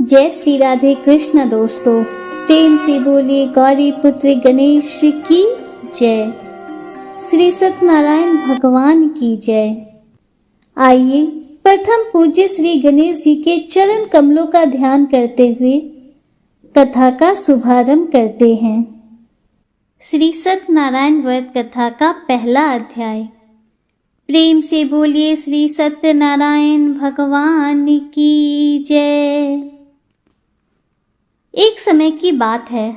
जय श्री राधे कृष्ण दोस्तों, प्रेम से बोलिए गौरी पुत्र गणेश की जय। श्री सत्यनारायण भगवान की जय। आइए प्रथम पूज्य श्री गणेश जी के चरण कमलों का ध्यान करते हुए कथा का शुभारंभ करते हैं। श्री सत्यनारायण व्रत कथा का पहला अध्याय। प्रेम से बोलिए श्री सत्यनारायण भगवान की जय। एक समय की बात है,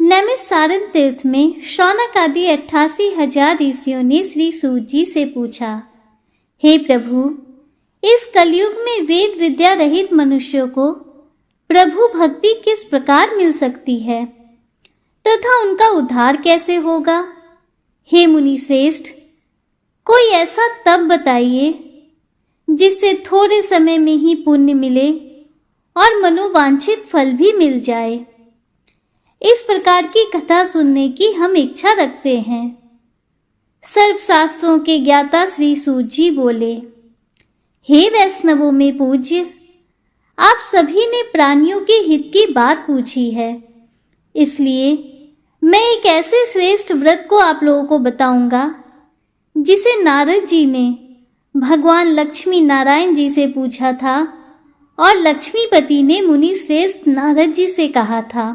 नैमिषारण्य तीर्थ में शौनक आदि 88,000 ऋषियों ने श्री सूत जी से पूछा, हे प्रभु, इस कलयुग में वेद विद्या रहित मनुष्यों को प्रभु भक्ति किस प्रकार मिल सकती है तथा उनका उद्धार कैसे होगा? हे मुनि श्रेष्ठ, कोई ऐसा तप बताइए जिससे थोड़े समय में ही पुण्य मिले और मनोवांछित फल भी मिल जाए। इस प्रकार की कथा सुनने की हम इच्छा रखते हैं। सर्वशास्त्रों के ज्ञाता श्री सूत जी बोले, हे वैष्णवों में पूज्य, आप सभी ने प्राणियों के हित की बात पूछी है, इसलिए मैं एक ऐसे श्रेष्ठ व्रत को आप लोगों को बताऊंगा जिसे नारद जी ने भगवान लक्ष्मी नारायण जी से पूछा था और लक्ष्मीपति ने मुनि श्रेष्ठ नारद जी से कहा था।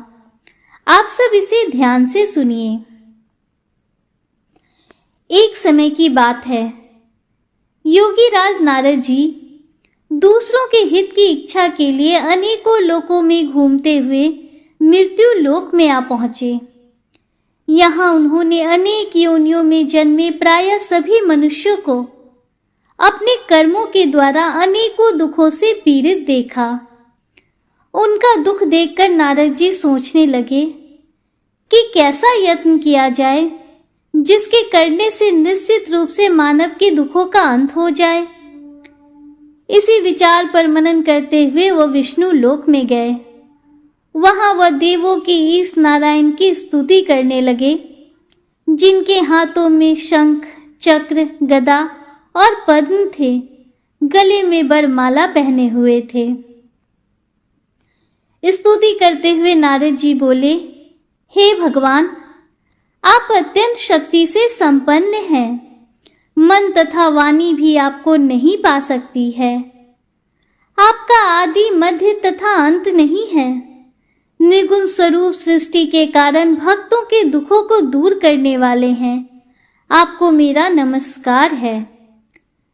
आप सब इसे ध्यान से सुनिए। एक समय की बात है, योगी राज नारद जी दूसरों के हित की इच्छा के लिए अनेकों लोकों में घूमते हुए मृत्यु लोक में आ पहुंचे। यहाँ उन्होंने अनेक योनियों में जन्मे प्रायः सभी मनुष्यों को अपने कर्मों के द्वारा अनेकों दुखों से पीड़ित देखा। उनका दुख देखकर नारद जी सोचने लगे कि कैसा यत्न किया जाए जिसके करने से निश्चित रूप से मानव के दुखों का अंत हो जाए। इसी विचार पर मनन करते हुए वह विष्णु लोक में गए। वहां वह देवों के ईश नारायण की स्तुति करने लगे, जिनके हाथों में शंख, चक्र, गदा और पद्म थे, गले में वरमाला पहने हुए थे। स्तुति करते हुए नारद जी बोले, हे भगवान, आप अत्यंत शक्ति से संपन्न हैं। मन तथा वाणी भी आपको नहीं पा सकती है। आपका आदि, मध्य तथा अंत नहीं है। निर्गुण स्वरूप सृष्टि के कारण भक्तों के दुखों को दूर करने वाले हैं। आपको मेरा नमस्कार है।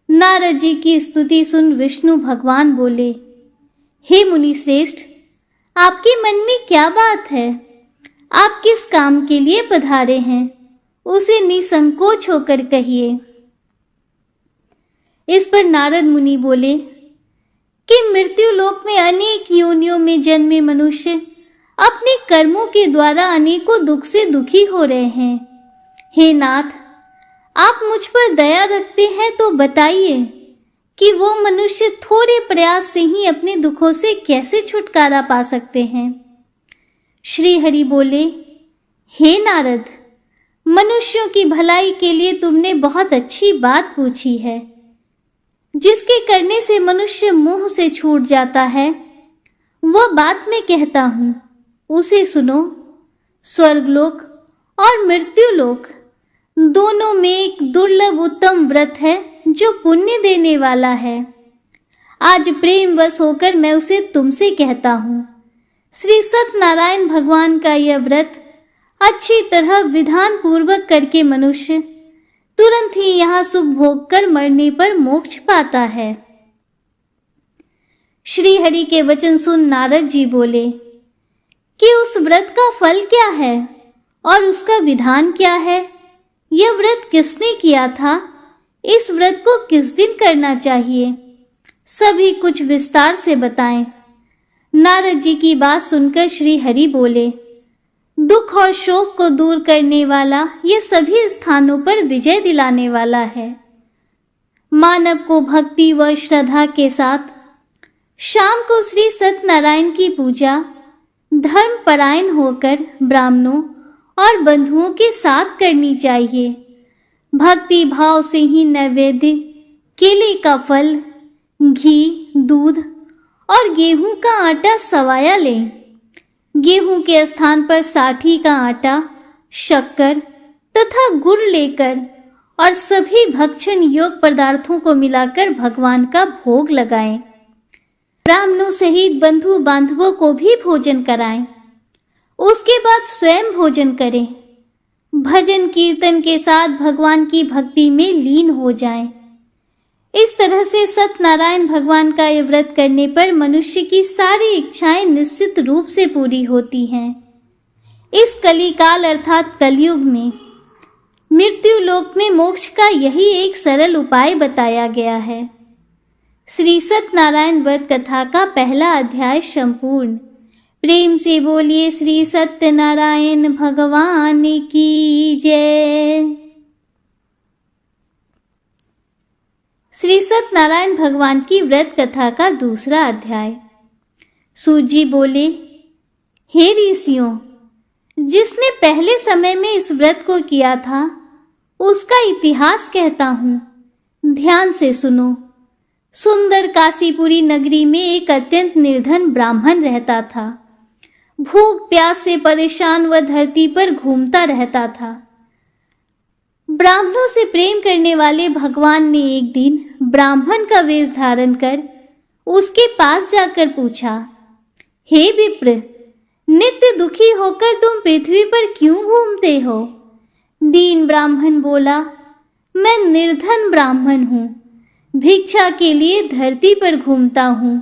नारद जी की स्तुति सुन विष्णु भगवान बोले, हे मुनि श्रेष्ठ, आपके मन में क्या बात है? आप किस काम के लिए पधारे हैं? उसे निसंकोच होकर कहिए। इस पर नारद मुनि बोले कि मृत्यु लोक में अनेक योनियों में जन्मे मनुष्य अपने कर्मों के द्वारा अनेकों दुख से दुखी हो रहे हैं। हे नाथ, आप मुझ पर दया रखते हैं तो बताइए कि वो मनुष्य थोड़े प्रयास से ही अपने दुखों से कैसे छुटकारा पा सकते हैं। श्री हरि बोले, हे नारद, मनुष्यों की भलाई के लिए तुमने बहुत अच्छी बात पूछी है। जिसके करने से मनुष्य मोह से छूट जाता है, वह बात मैं कहता हूं, उसे सुनो। स्वर्गलोक और मृत्युलोक दोनों में एक दुर्लभ उत्तम व्रत है जो पुण्य देने वाला है। आज प्रेमवश होकर मैं उसे तुमसे कहता हूँ। श्री सत्यनारायण भगवान का यह व्रत अच्छी तरह विधान पूर्वक करके मनुष्य तुरंत ही यहाँ सुख भोग कर मरने पर मोक्ष पाता है। श्री हरि के वचन सुन नारद जी बोले कि उस व्रत का फल क्या है और उसका विधान क्या है? यह व्रत किसने किया था? इस व्रत को किस दिन करना चाहिए? सभी कुछ विस्तार से बताएं। नारद जी की बात सुनकर श्री हरि बोले, दुख और शोक को दूर करने वाला यह सभी स्थानों पर विजय दिलाने वाला है। मानव को भक्ति व श्रद्धा के साथ शाम को श्री सत्यनारायण की पूजा धर्म परायण होकर ब्राह्मणों और बंधुओं के साथ करनी चाहिए। भक्ति भाव से ही नैवेद्य, केले का फल, घी, दूध और गेहूं का आटा सवाया लें। गेहूं के स्थान पर साठी का आटा, शक्कर तथा गुड़ लेकर और सभी भक्षण योग्य पदार्थों को मिलाकर भगवान का भोग लगाएं। ब्राह्मणों सहित बंधु बांधवों को भी भोजन कराएं। उसके बाद स्वयं भोजन करें। भजन कीर्तन के साथ भगवान की भक्ति में लीन हो जाएं। इस तरह से सत्यनारायण भगवान का ये व्रत करने पर मनुष्य की सारी इच्छाएं निश्चित रूप से पूरी होती हैं। इस कलिकाल अर्थात कलयुग में मृत्यु लोक में मोक्ष का यही एक सरल उपाय बताया गया है। श्री सत्यनारायण व्रत कथा का पहला अध्याय संपूर्ण। प्रेम से बोलिए श्री सत्यनारायण भगवान की जय। श्री सत्यनारायण भगवान की व्रत कथा का दूसरा अध्याय। सूत जी बोले, हे ऋषियों, जिसने पहले समय में इस व्रत को किया था उसका इतिहास कहता हूँ, ध्यान से सुनो। सुंदर काशीपुरी नगरी में एक अत्यंत निर्धन ब्राह्मण रहता था। भूख प्यास से परेशान वह धरती पर घूमता रहता था। ब्राह्मणों से प्रेम करने वाले भगवान ने एक दिन ब्राह्मण का वेश धारण कर उसके पास जाकर पूछा, हे विप्र, नित्य दुखी होकर तुम पृथ्वी पर क्यों घूमते हो? दीन ब्राह्मण बोला, मैं निर्धन ब्राह्मण हूँ, भिक्षा के लिए धरती पर घूमता हूँ।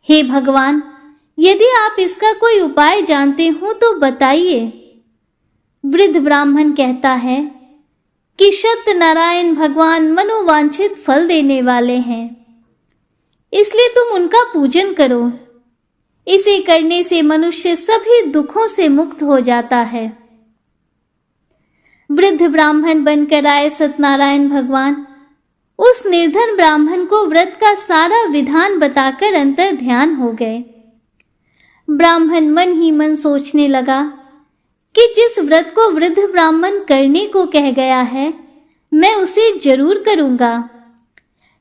हे भगवान, यदि आप इसका कोई उपाय जानते हो तो बताइए। वृद्ध ब्राह्मण कहता है कि सत्यनारायण भगवान मनोवांछित फल देने वाले हैं, इसलिए तुम उनका पूजन करो। इसे करने से मनुष्य सभी दुखों से मुक्त हो जाता है। वृद्ध ब्राह्मण बनकर आए सत्यनारायण भगवान उस निर्धन ब्राह्मण को व्रत का सारा विधान बताकर अंतर ध्यान हो गए। ब्राह्मण मन ही मन सोचने लगा कि जिस व्रत को वृद्ध ब्राह्मण करने को कह गया है, मैं उसे जरूर करूंगा।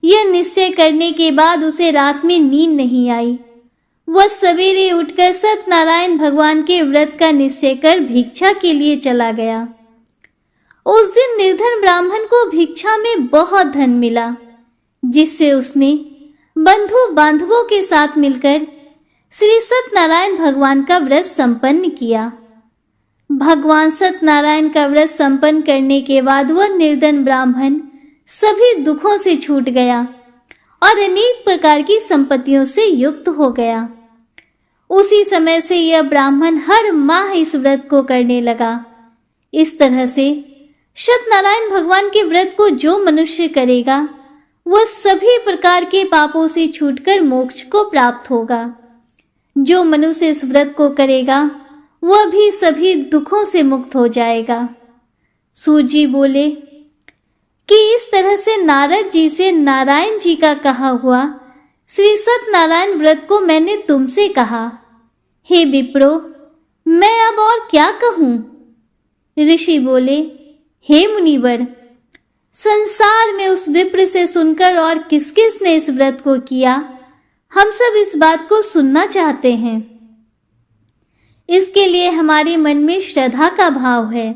यह निश्चय करने के बाद उसे रात में नींद नहीं आई। वह सवेरे उठकर सत्यनारायण भगवान के व्रत का निश्चय कर भिक्षा के लिए चला गया। उस दिन निर्धन ब्राह्मण को भिक्षा में बहुत धन मिला, जिससे उसने बंधु बांधवों के साथ मिलकर श्री सत्यनारायण भगवान का व्रत संपन्न किया। भगवान सत्यनारायण का व्रत संपन्न करने के बाद वह निर्धन ब्राह्मण सभी दुखों से छूट गया और अनेक प्रकार की संपत्तियों से युक्त हो गया। उसी समय से यह ब्राह्मण हर माह इस व्रत को करने लगा। इस तरह से सत्यनारायण भगवान के व्रत को जो मनुष्य करेगा वह सभी प्रकार के पापों से छूटकर मोक्ष को प्राप्त होगा। जो मनुष्य इस व्रत को करेगा वह भी सभी दुखों से मुक्त हो जाएगा। सूत जी बोले कि इस तरह से नारद जी से नारायण जी का कहा हुआ श्री सत्यनारायण व्रत को मैंने तुमसे कहा। हे विप्रो, मैं अब और क्या कहूँ? ऋषि बोले, हे मुनिवर, संसार में उस विप्र से सुनकर और किस किस ने इस व्रत को किया, हम सब इस बात को सुनना चाहते हैं। इसके लिए हमारे मन में श्रद्धा का भाव है।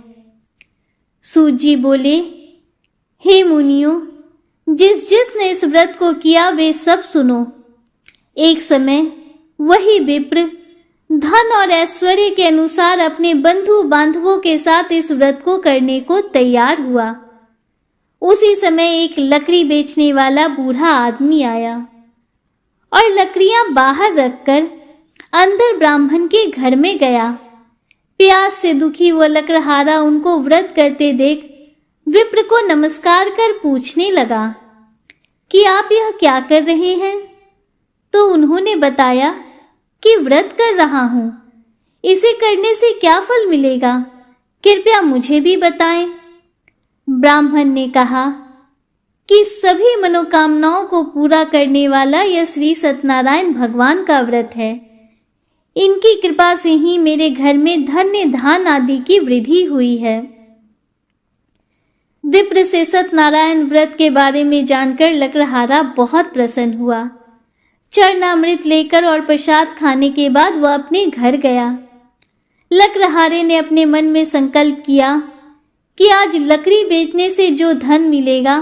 सूत जी बोले, हे मुनियों, जिस जिसने इस व्रत को किया वे सब सुनो। एक समय वही विप्र धन और ऐश्वर्य के अनुसार अपने बंधु बांधवों के साथ इस व्रत को करने को तैयार हुआ। उसी समय एक लकड़ी बेचने वाला बूढ़ा आदमी आया और लकड़ियां बाहर रखकर अंदर ब्राह्मण के घर में गया। प्यास से दुखी वो लकड़हारा उनको व्रत करते देख विप्र को नमस्कार कर पूछने लगा कि आप यह क्या कर रहे हैं? तो उन्होंने बताया कि व्रत कर रहा हूं। इसे करने से क्या फल मिलेगा, कृपया मुझे भी बताएं। ब्राह्मण ने कहा कि सभी मनोकामनाओं को पूरा करने वाला यह श्री सत्यनारायण भगवान का व्रत है। इनकी कृपा से ही मेरे घर में धन्य धान आदि की वृद्धि हुई है। विप्र से सत्यनारायण व्रत के बारे में जानकर लकड़हारा बहुत प्रसन्न हुआ। चरणामृत लेकर और प्रसाद खाने के बाद वह अपने घर गया। लकड़हारे ने अपने मन में संकल्प किया कि आज लकड़ी बेचने से जो धन मिलेगा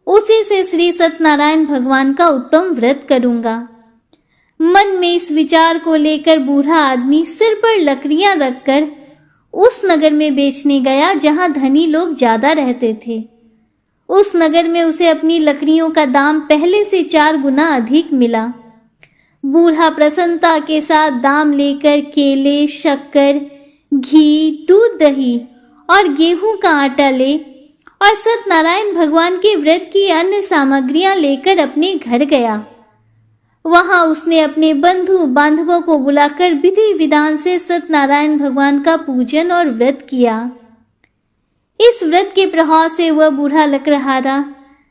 उसी से श्री सत्यनारायण भगवान का उत्तम व्रत करूंगा। मन में इस विचार को लेकर बूढ़ा आदमी सिर पर लकड़ियां रखकर उस नगर में बेचने गया जहां धनी लोग ज्यादा रहते थे। उस नगर में उसे अपनी लकड़ियों का दाम पहले से 4 गुना अधिक मिला। बूढ़ा प्रसन्नता के साथ दाम लेकर केले, शक्कर, घी, दूध, दही और गेहूं का आटा ले और सत्यनारायण भगवान के व्रत की अन्य सामग्रियां लेकर अपने घर गया। वहां उसने अपने बंधु बांधवों को बुलाकर विधि विधान से सत्यनारायण भगवान का पूजन और व्रत किया। इस व्रत के प्रभाव से वह बूढ़ा लकड़हारा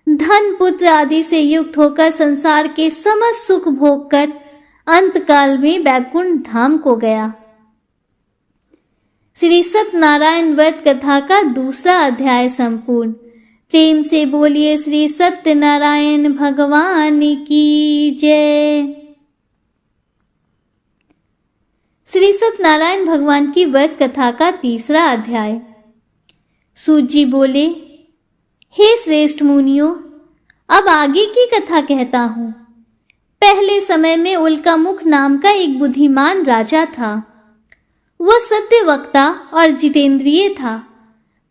धन, पुत्र आदि से युक्त होकर संसार के समस्त सुख भोग कर अंतकाल में बैकुंठ धाम को गया। श्री सत्यनारायण व्रत कथा का दूसरा अध्याय संपूर्ण। प्रेम से बोलिए श्री सत्यनारायण भगवान की जय। श्री सत्यनारायण भगवान की व्रत कथा का तीसरा अध्याय। सूत जी बोले, हे श्रेष्ठ मुनियों, अब आगे की कथा कहता हूं। पहले समय में उल्कामुख नाम का एक बुद्धिमान राजा था। वह सत्य वक्ता और जितेंद्रिय था।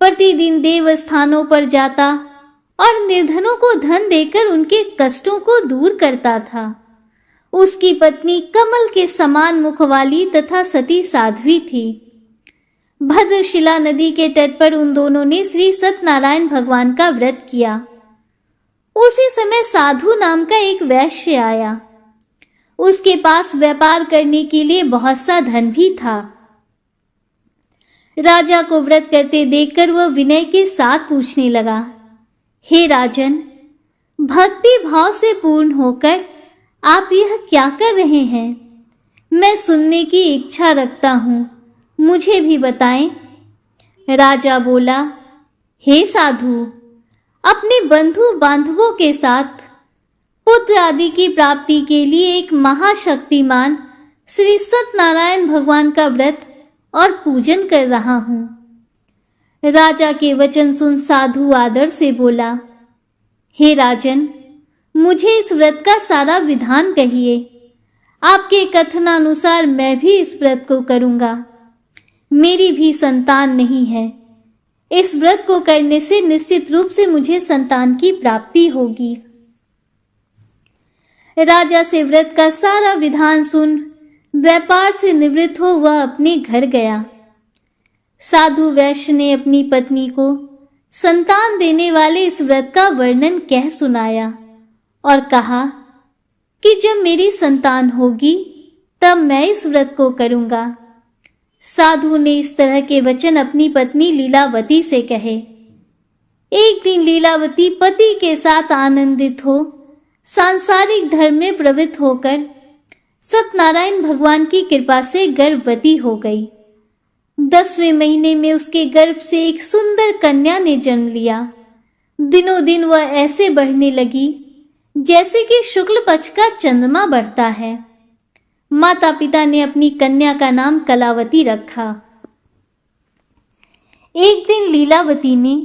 प्रतिदिन देव स्थानों पर जाता और निर्धनों को धन देकर उनके कष्टों को दूर करता था। उसकी पत्नी कमल के समान मुख वाली तथा सती साध्वी थी। भद्रशिला नदी के तट पर उन दोनों ने श्री सत्यनारायण भगवान का व्रत किया। उसी समय साधु नाम का एक वैश्य आया। उसके पास व्यापार करने के लिए बहुत सा धन भी था। राजा को व्रत करते देखकर वह विनय के साथ पूछने लगा, हे राजन, भक्ति भाव से पूर्ण होकर आप यह क्या कर रहे हैं? मैं सुनने की इच्छा रखता हूँ, मुझे भी बताएं। राजा बोला, हे साधु, अपने बंधु बांधवों के साथ पुत्र आदि की प्राप्ति के लिए एक महाशक्तिमान श्री सत्यनारायण भगवान का व्रत और पूजन कर रहा हूं। राजा के वचन सुन साधु आदर से बोला, हे राजन, मुझे इस व्रत का सारा विधान कहिए। आपके कथनानुसार मैं भी इस व्रत को करूंगा। मेरी भी संतान नहीं है। इस व्रत को करने से निश्चित रूप से मुझे संतान की प्राप्ति होगी। राजा से व्रत का सारा विधान सुन व्यापार से निवृत्त हो वह अपने घर गया। साधु वैश्य ने अपनी पत्नी को संतान देने वाले इस व्रत का वर्णन कह सुनाया और कहा कि जब मेरी संतान होगी तब मैं इस व्रत को करूंगा। साधु ने इस तरह के वचन अपनी पत्नी लीलावती से कहे। एक दिन लीलावती पति के साथ आनंदित हो सांसारिक धर्म में प्रवृत्त होकर सत्यनारायण भगवान की कृपा से गर्भवती हो गई। 10वें महीने में उसके गर्भ से एक सुंदर कन्या ने जन्म लिया। दिनों दिन वह ऐसे बढ़ने लगी जैसे कि शुक्ल पक्ष का चंद्रमा बढ़ता है। माता पिता ने अपनी कन्या का नाम कलावती रखा। एक दिन लीलावती ने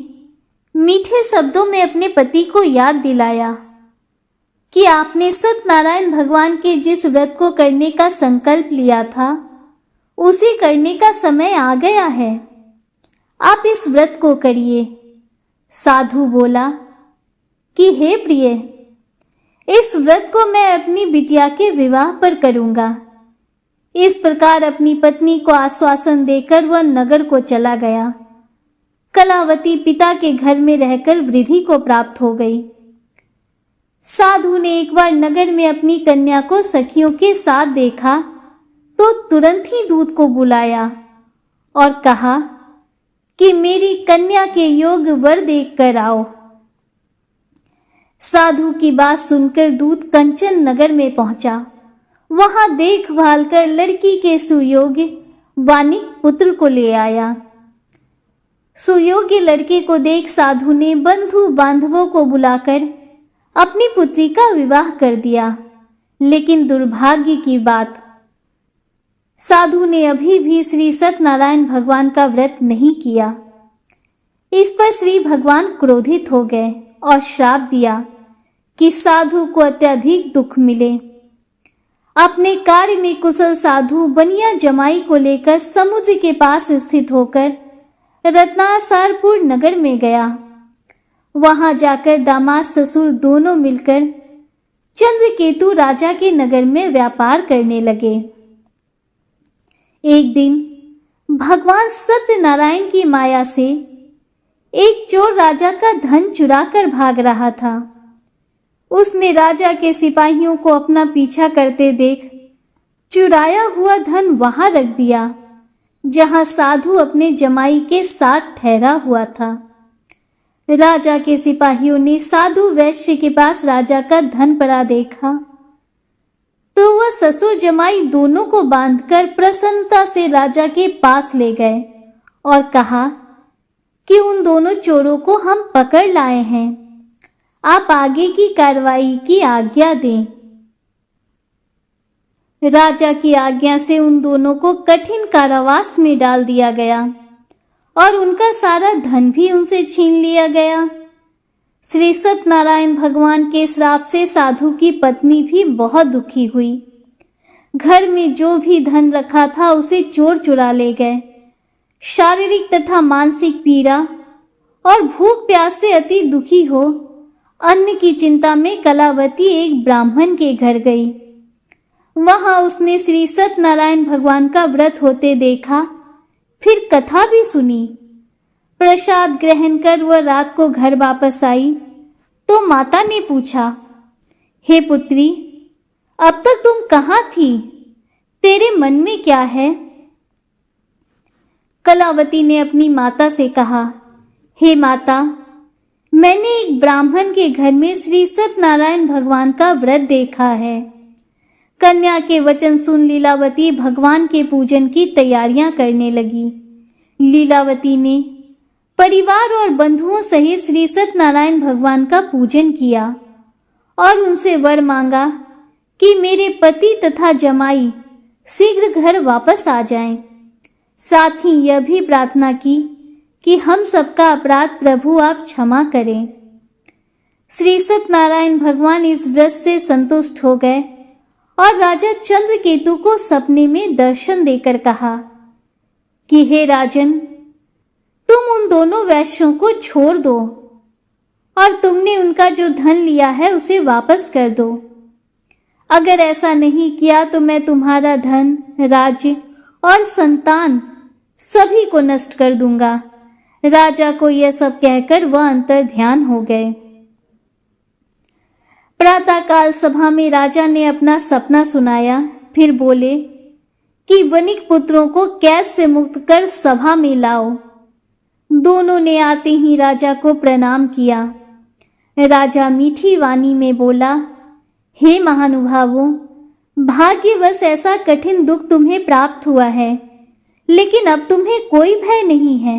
मीठे शब्दों में अपने पति को याद दिलाया कि आपने सत्यनारायण भगवान के जिस व्रत को करने का संकल्प लिया था उसे करने का समय आ गया है। आप इस व्रत को करिए। साधु बोला कि हे प्रिय, इस व्रत को मैं अपनी बिटिया के विवाह पर करूंगा। इस प्रकार अपनी पत्नी को आश्वासन देकर वह नगर को चला गया। कलावती पिता के घर में रहकर वृद्धि को प्राप्त हो गई। साधु ने एक बार नगर में अपनी कन्या को सखियों के साथ देखा तो तुरंत ही दूत को बुलाया और कहा कि मेरी कन्या के योग वर देख कर आओ। साधु की बात सुनकर दूत कंचन नगर में पहुंचा। वहां देखभाल कर लड़की के सुयोग्य वानिक पुत्र को ले आया। सुयोग्य लड़के को देख साधु ने बंधु बांधवों को बुलाकर अपनी पुत्री का विवाह कर दिया। लेकिन दुर्भाग्य की बात, साधु ने अभी भी श्री सत्यनारायण भगवान का व्रत नहीं किया। इस पर श्री भगवान क्रोधित हो गए और श्राप दिया कि साधु को अत्यधिक दुख मिले। अपने कार्य में कुशल साधु बनिया जमाई को लेकर समुद्र के पास स्थित होकर रत्नासारपुर नगर में गया। वहां जाकर दामाद ससुर दोनों मिलकर चंद्रकेतु राजा के नगर में व्यापार करने लगे। एक दिन भगवान सत्यनारायण की माया से एक चोर राजा का धन चुरा कर भाग रहा था। उसने राजा के सिपाहियों को अपना पीछा करते देख चुराया हुआ धन वहां रख दिया जहां साधु अपने जमाई के साथ ठहरा हुआ था। राजा के सिपाहियों ने साधु वैश्य के पास राजा का धन पड़ा देखा तो वह ससुर जमाई दोनों को बांधकर प्रसन्नता से राजा के पास ले गए और कहा कि उन दोनों चोरों को हम पकड़ लाए हैं, आप आगे की कार्रवाई की आज्ञा दें। राजा की आज्ञा से उन दोनों को कठिन कारावास में डाल दिया गया और उनका सारा धन भी उनसे छीन लिया गया। श्री सत्यनारायण भगवान के श्राप से साधु की पत्नी भी बहुत दुखी हुई। घर में जो भी धन रखा था उसे चोर चुरा ले गए। शारीरिक तथा मानसिक पीड़ा और भूख प्यास से अति दुखी हो अन्न की चिंता में कलावती एक ब्राह्मण के घर गई। वहां उसने श्री सत्यनारायण भगवान का व्रत होते देखा, फिर कथा भी सुनी। प्रसाद ग्रहण कर वह रात को घर वापस आई तो माता ने पूछा, हे पुत्री, अब तक तुम कहाँ थी? तेरे मन में क्या है? कलावती ने अपनी माता से कहा, हे माता, मैंने एक ब्राह्मण के घर में श्री सत्यनारायण भगवान का व्रत देखा है। कन्या के वचन सुन लीलावती भगवान के पूजन की तैयारियां करने लगी। लीलावती ने परिवार और बंधुओं सहित श्री सत्यनारायण भगवान का पूजन किया और उनसे वर मांगा कि मेरे पति तथा जमाई शीघ्र घर वापस आ जाएं। साथ ही यह भी प्रार्थना की कि हम सबका अपराध प्रभु आप क्षमा करें। श्री सत्यनारायण भगवान इस व्रत से संतुष्ट हो गए और राजा चंद्रकेतु को सपने में दर्शन देकर कहा कि हे राजन, तुम उन दोनों वैश्यों को छोड़ दो और तुमने उनका जो धन लिया है उसे वापस कर दो। अगर ऐसा नहीं किया तो मैं तुम्हारा धन, राज्य और संतान सभी को नष्ट कर दूंगा। राजा को यह सब कहकर वह अंतर ध्यान हो गए। प्रातःकाल सभा में राजा ने अपना सपना सुनाया, फिर बोले कि वणिक पुत्रों को कैद से मुक्त कर सभा में लाओ। दोनों ने आते ही राजा को प्रणाम किया। राजा मीठी वाणी में बोला, हे महानुभावों, भाग्यवश ऐसा कठिन दुख तुम्हें प्राप्त हुआ है, लेकिन अब तुम्हें कोई भय नहीं है।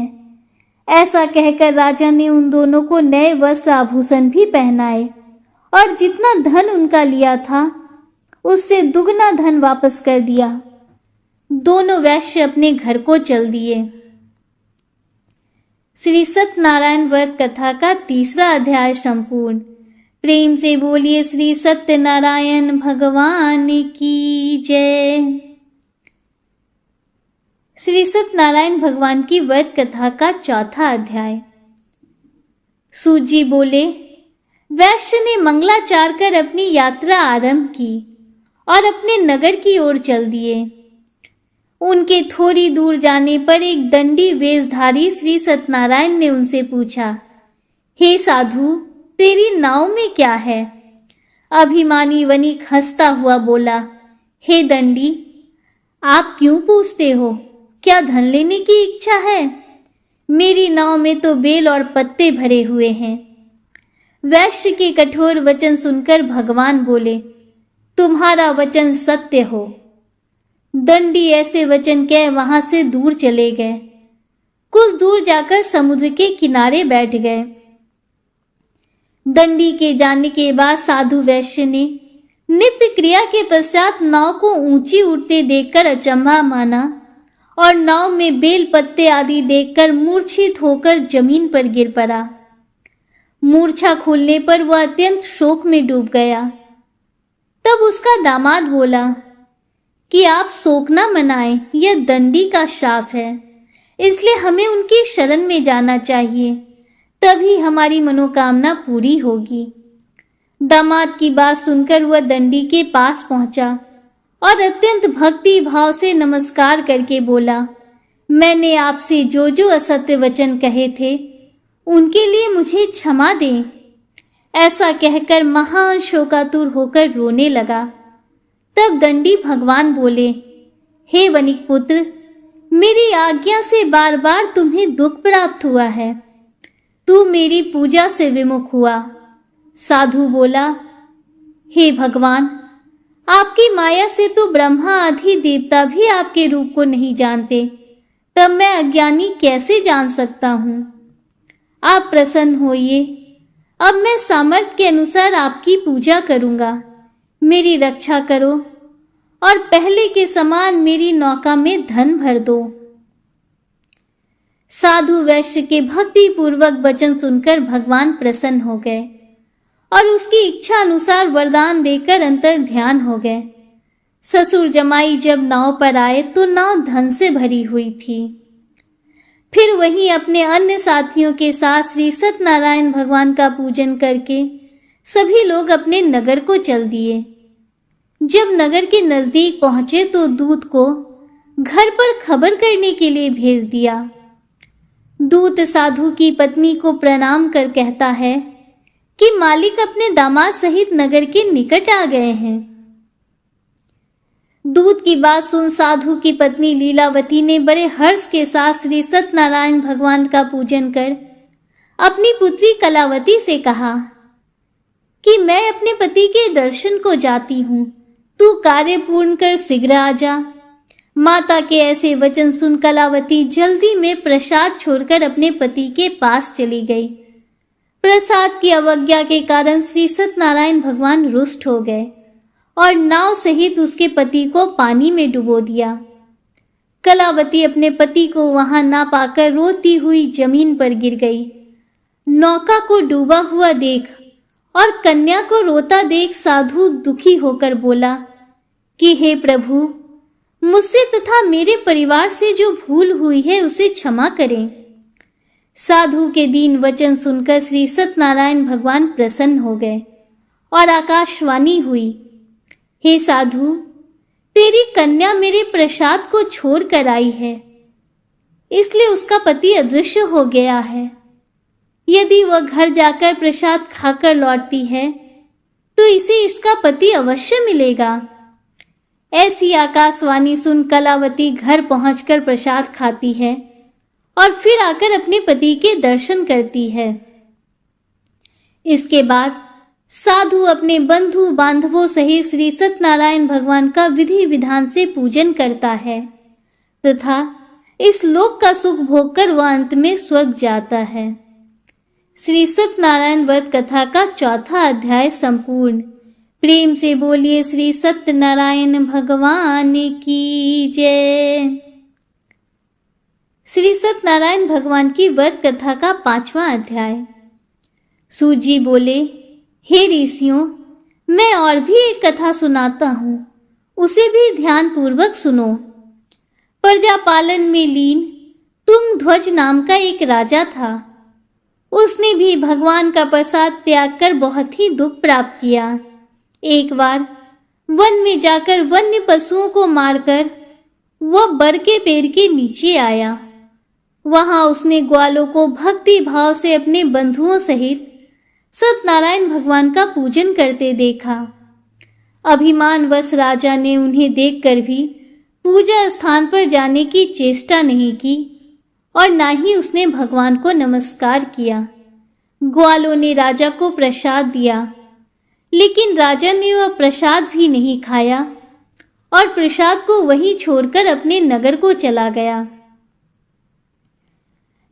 ऐसा कहकर राजा ने उन दोनों को नए वस्त्र आभूषण भी पहनाए और जितना धन उनका लिया था उससे दुगना धन वापस कर दिया। दोनों वैश्य अपने घर को चल दिए। श्री सत्यनारायण व्रत कथा का 3रा अध्याय संपूर्ण। प्रेम से बोलिए श्री सत्यनारायण भगवान की जय। श्री सत्यनारायण भगवान की व्रत कथा का 4था अध्याय। सूत जी बोले, वैश्य ने मंगलाचार कर अपनी यात्रा आरंभ की और अपने नगर की ओर चल दिए। उनके थोड़ी दूर जाने पर एक दंडी वेशधारी श्री सत्यनारायण ने उनसे पूछा, हे साधु, तेरी नाव में क्या है? अभिमानी वणिक हंसता हुआ बोला, हे दंडी, आप क्यों पूछते हो? क्या धन लेने की इच्छा है? मेरी नाव में तो बेल और पत्ते भरे हुए हैं। वैश्य के कठोर वचन सुनकर भगवान बोले, तुम्हारा वचन सत्य हो। दंडी ऐसे वचन कह वहां से दूर चले गए। कुछ दूर जाकर समुद्र के किनारे बैठ गए। दंडी के जाने के बाद साधु वैश्य ने नित्य क्रिया के पश्चात नाव को ऊंची उड़ते देखकर अचंभा माना और नाव में बेल पत्ते आदि देखकर मूर्छित होकर जमीन पर गिर पड़ा। मूर्छा खुलने पर वह अत्यंत शोक में डूब गया। तब उसका दामाद बोला कि आप शोक न मनाएं, यह दंडी का श्राप है, इसलिए हमें उनकी शरण में जाना चाहिए, तभी हमारी मनोकामना पूरी होगी। दामाद की बात सुनकर वह दंडी के पास पहुंचा और अत्यंत भक्ति भाव से नमस्कार करके बोला, मैंने आपसे जो जो असत्य वचन कहे थे उनके लिए मुझे क्षमा दें। ऐसा कहकर महान शोकातुर होकर रोने लगा। तब दंडी भगवान बोले, हे वनिक पुत्र, मेरी आज्ञा से बार बार तुम्हें दुख प्राप्त हुआ है, तू मेरी पूजा से विमुख हुआ। साधु बोला, हे भगवान, आपकी माया से तो ब्रह्मा आदि देवता भी आपके रूप को नहीं जानते, तब मैं अज्ञानी कैसे जान सकता हूँ। आप प्रसन्न होइए, अब मैं सामर्थ्य के अनुसार आपकी पूजा करूँगा। मेरी रक्षा करो और पहले के समान मेरी नौका में धन भर दो। साधु वैश्य के भक्ति पूर्वक वचन सुनकर भगवान प्रसन्न हो गए और उसकी इच्छा अनुसार वरदान देकर अंतर ध्यान हो गए। ससुर जमाई जब नाव पर आए तो नाव धन से भरी हुई थी। फिर वहीं अपने अन्य साथियों के साथ श्री सत्यनारायण भगवान का पूजन करके सभी लोग अपने नगर को चल दिए। जब नगर के नजदीक पहुंचे तो दूत को घर पर खबर करने के लिए भेज दिया। दूत साधु की पत्नी को प्रणाम कर कहता है कि मालिक अपने दामाद सहित नगर के निकट आ गए हैं। दूत की बात सुन साधु की पत्नी लीलावती ने बड़े हर्ष के साथ श्री सत्यनारायण भगवान का पूजन कर अपनी पुत्री कलावती से कहा कि मैं अपने पति के दर्शन को जाती हूँ, तू कार्य पूर्ण कर शीघ्र आ जा। माता के ऐसे वचन सुन कलावती जल्दी में प्रसाद छोड़कर अपने पति के पास चली गई। प्रसाद की अवज्ञा के कारण श्री सत्यनारायण भगवान रुष्ट हो गए और नाव सहित उसके पति को पानी में डुबो दिया। कलावती अपने पति को वहां ना पाकर रोती हुई जमीन पर गिर गई। नौका को डूबा हुआ देख और कन्या को रोता देख साधु दुखी होकर बोला कि हे प्रभु, मुझसे तथा मेरे परिवार से जो भूल हुई है उसे क्षमा करें। साधु के दीन वचन सुनकर श्री सत्यनारायण भगवान प्रसन्न हो गए और आकाशवाणी हुई, हे साधु, तेरी कन्या मेरे प्रसाद को छोड़ कर आई है, इसलिए उसका पति अदृश्य हो गया है। यदि वह घर जाकर प्रसाद खाकर लौटती है तो इसे इसका पति अवश्य मिलेगा। ऐसी आकाशवाणी सुन कलावती घर पहुंचकर प्रसाद खाती है और फिर आकर अपने पति के दर्शन करती है। इसके बाद साधु अपने बंधु बांधवों सहित श्री सत्यनारायण भगवान का विधि विधान से पूजन करता है तथा इस लोक का सुख भोगकर वह अंत में स्वर्ग जाता है। श्री सत्यनारायण व्रत कथा का चौथा अध्याय संपूर्ण। प्रेम से बोलिए श्री सत्यनारायण भगवान की जय। श्री सत्यनारायण भगवान की व्रत कथा का 5वां अध्याय। सूत जी बोले, हे ऋषियों, मैं और भी एक कथा सुनाता हूँ, उसे भी ध्यान पूर्वक सुनो। प्रजा पालन में लीन तुंगध्वज नाम का एक राजा था। उसने भी भगवान का प्रसाद त्याग कर बहुत ही दुख प्राप्त किया। एक बार वन में जाकर वन्य पशुओं को मारकर वह बर के पेड़ के नीचे आया। वहां उसने ग्वालों को भक्ति भाव से अपने बंधुओं सहित सत्यनारायण भगवान का पूजन करते देखा। अभिमानवश राजा ने उन्हें देखकर भी पूजा स्थान पर जाने की चेष्टा नहीं की और ना ही उसने भगवान को नमस्कार किया। ग्वालों ने राजा को प्रसाद दिया, लेकिन राजा ने वह प्रसाद भी नहीं खाया और प्रसाद को वहीं छोड़कर अपने नगर को चला गया।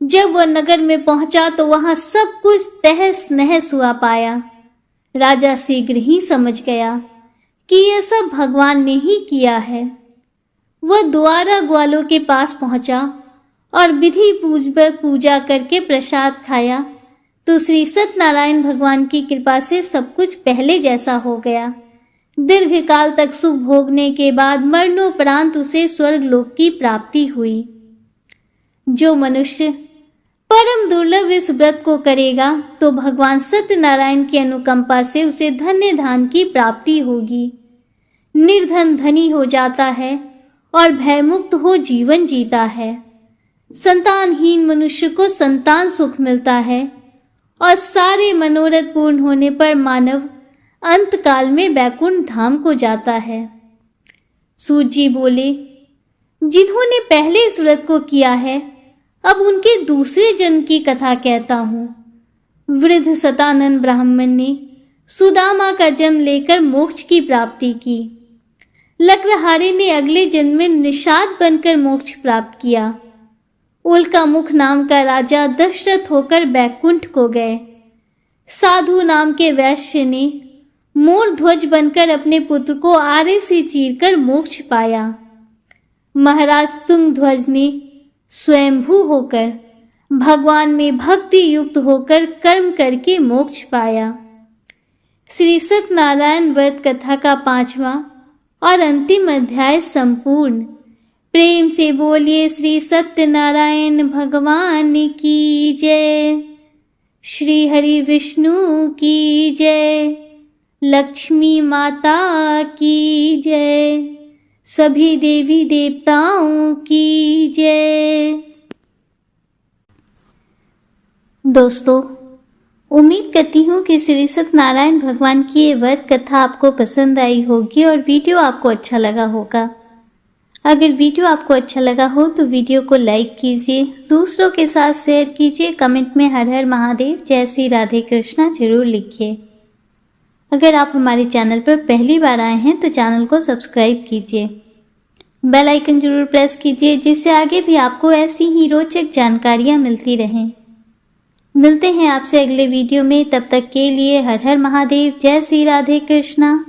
जब वह नगर में पहुंचा तो वहां सब कुछ तहस नहस हुआ पाया। राजा शीघ्र ही समझ गया कि यह सब भगवान ने ही किया है। वह दोबारा ग्वालों के पास पहुंचा और विधि पूजा करके प्रसाद खाया तो श्री सत्यनारायण भगवान की कृपा से सब कुछ पहले जैसा हो गया। दीर्घ काल तक सुख भोगने के बाद मरणोपरांत उसे स्वर्ग लोक की प्राप्ति हुई। जो मनुष्य परम दुर्लभ इस व्रत को करेगा तो भगवान सत्यनारायण की अनुकंपा से उसे धन्य धान की प्राप्ति होगी। निर्धन धनी हो जाता है और भयमुक्त हो जीवन जीता है। संतानहीन मनुष्य को संतान सुख मिलता है और सारे मनोरथ पूर्ण होने पर मानव अंत काल में बैकुंठ धाम को जाता है। सूत जी बोले, जिन्होंने पहले इस व्रत को किया है अब उनके दूसरे जन्म की कथा कहता हूँ। वृद्ध सतानंद ब्राह्मण ने सुदामा का जन्म लेकर मोक्ष की प्राप्ति की। लक्रहारे ने अगले जन्म में निषाद बनकर मोक्ष प्राप्त किया। उल्का मुख नाम का राजा दशरथ होकर बैकुंठ को गए। साधु नाम के वैश्य ने मोर ध्वज बनकर अपने पुत्र को आरे से चीरकर मोक्ष पाया। महाराज तुंगध्वज ने स्वयंभू होकर भगवान में भक्ति युक्त होकर कर्म करके मोक्ष पाया। श्री सत्यनारायण व्रत कथा का 5वां और अंतिम अध्याय संपूर्ण। प्रेम से बोलिए श्री सत्यनारायण भगवान की जय। श्री हरि विष्णु की जय। लक्ष्मी माता की जय। सभी देवी देवताओं की जय। दोस्तों, उम्मीद करती हूँ कि श्री सत्यनारायण भगवान की ये व्रत कथा आपको पसंद आई होगी और वीडियो आपको अच्छा लगा होगा। अगर वीडियो आपको अच्छा लगा हो तो वीडियो को लाइक कीजिए, दूसरों के साथ शेयर कीजिए, कमेंट में हर हर महादेव, जय श्री राधे कृष्णा जरूर लिखिए। अगर आप हमारे चैनल पर पहली बार आए हैं तो चैनल को सब्सक्राइब कीजिए, बेल आइकन जरूर प्रेस कीजिए जिससे आगे भी आपको ऐसी ही रोचक जानकारियाँ मिलती रहें। मिलते हैं आपसे अगले वीडियो में, तब तक के लिए हर हर महादेव, जय श्री राधे कृष्णा,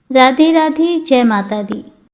राधे राधे, जय माता दी।